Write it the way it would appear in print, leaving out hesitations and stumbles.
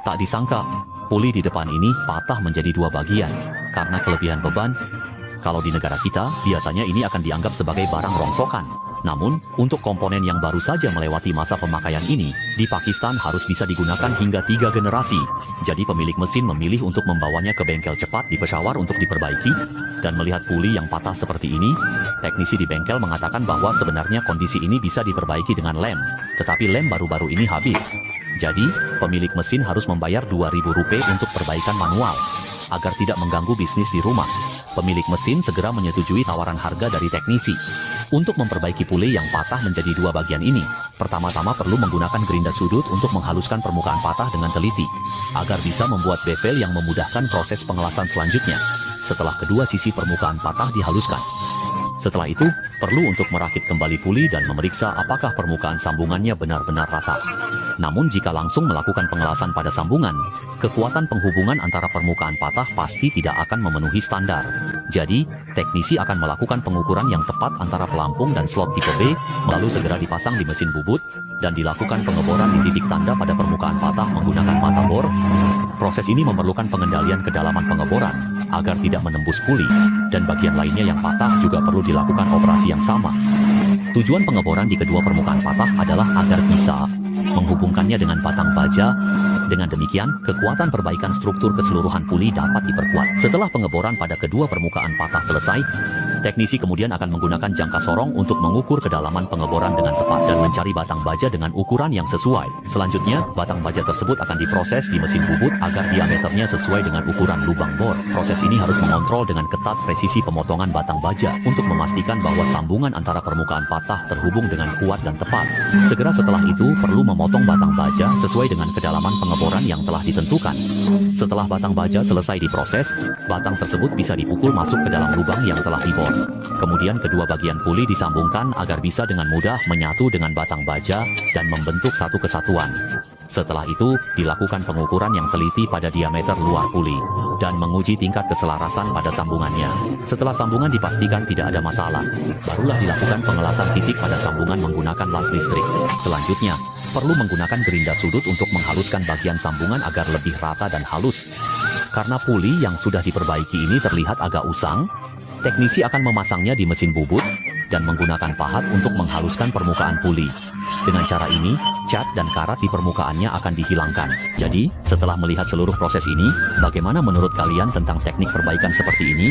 Tak disangka, puli di depan ini patah menjadi dua bagian karena kelebihan beban. Kalau di negara kita, biasanya ini akan dianggap sebagai barang rongsokan. Namun, untuk komponen yang baru saja melewati masa pemakaian ini, di Pakistan harus bisa digunakan hingga 3 generasi. Jadi pemilik mesin memilih untuk membawanya ke bengkel cepat di Peshawar untuk diperbaiki. Dan melihat puli yang patah seperti ini, teknisi di bengkel mengatakan bahwa sebenarnya kondisi ini bisa diperbaiki dengan lem. Tetapi lem baru-baru ini habis. Jadi, pemilik mesin harus membayar Rp2.000 untuk perbaikan manual. Agar tidak mengganggu bisnis di rumah, pemilik mesin segera menyetujui tawaran harga dari teknisi. Untuk memperbaiki puli yang patah menjadi dua bagian ini, pertama-tama perlu menggunakan gerinda sudut untuk menghaluskan permukaan patah dengan teliti, agar bisa membuat bevel yang memudahkan proses pengelasan selanjutnya, setelah kedua sisi permukaan patah dihaluskan. Setelah itu, perlu untuk merakit kembali puli dan memeriksa apakah permukaan sambungannya benar-benar rata. Namun jika langsung melakukan pengelasan pada sambungan, kekuatan penghubungan antara permukaan patah pasti tidak akan memenuhi standar. Jadi, teknisi akan melakukan pengukuran yang tepat antara pelampung dan slot tipe B, lalu segera dipasang di mesin bubut, dan dilakukan pengeboran di titik tanda pada permukaan patah menggunakan mata bor. Proses ini memerlukan pengendalian kedalaman pengeboran, agar tidak menembus puli, dan bagian lainnya yang patah juga perlu dilakukan operasi yang sama. Tujuan pengeboran di kedua permukaan patah adalah agar bisa menghubungkannya dengan batang baja. Dengan demikian, kekuatan perbaikan struktur keseluruhan puli dapat diperkuat. Setelah pengeboran pada kedua permukaan patah selesai, teknisi kemudian akan menggunakan jangka sorong untuk mengukur kedalaman pengeboran dengan tepat dan mencari batang baja dengan ukuran yang sesuai. Selanjutnya, batang baja tersebut akan diproses di mesin bubut agar diameternya sesuai dengan ukuran lubang bor. Proses ini harus mengontrol dengan ketat presisi pemotongan batang baja untuk memastikan bahwa sambungan antara permukaan patah terhubung dengan kuat dan tepat. Segera setelah itu, perlu memotong batang baja sesuai dengan kedalaman pengeboran yang telah ditentukan. Setelah batang baja selesai diproses, batang tersebut bisa dipukul masuk ke dalam lubang yang telah dibor. Kemudian kedua bagian puli disambungkan agar bisa dengan mudah menyatu dengan batang baja dan membentuk satu kesatuan. Setelah itu, dilakukan pengukuran yang teliti pada diameter luar puli dan menguji tingkat keselarasan pada sambungannya. Setelah sambungan dipastikan tidak ada masalah, barulah dilakukan pengelasan titik pada sambungan menggunakan las listrik. Selanjutnya, perlu menggunakan gerinda sudut untuk menghaluskan bagian sambungan agar lebih rata dan halus. Karena puli yang sudah diperbaiki ini terlihat agak usang, teknisi akan memasangnya di mesin bubut dan menggunakan pahat untuk menghaluskan permukaan puli. Dengan cara ini, cat dan karat di permukaannya akan dihilangkan. Jadi, setelah melihat seluruh proses ini, bagaimana menurut kalian tentang teknik perbaikan seperti ini?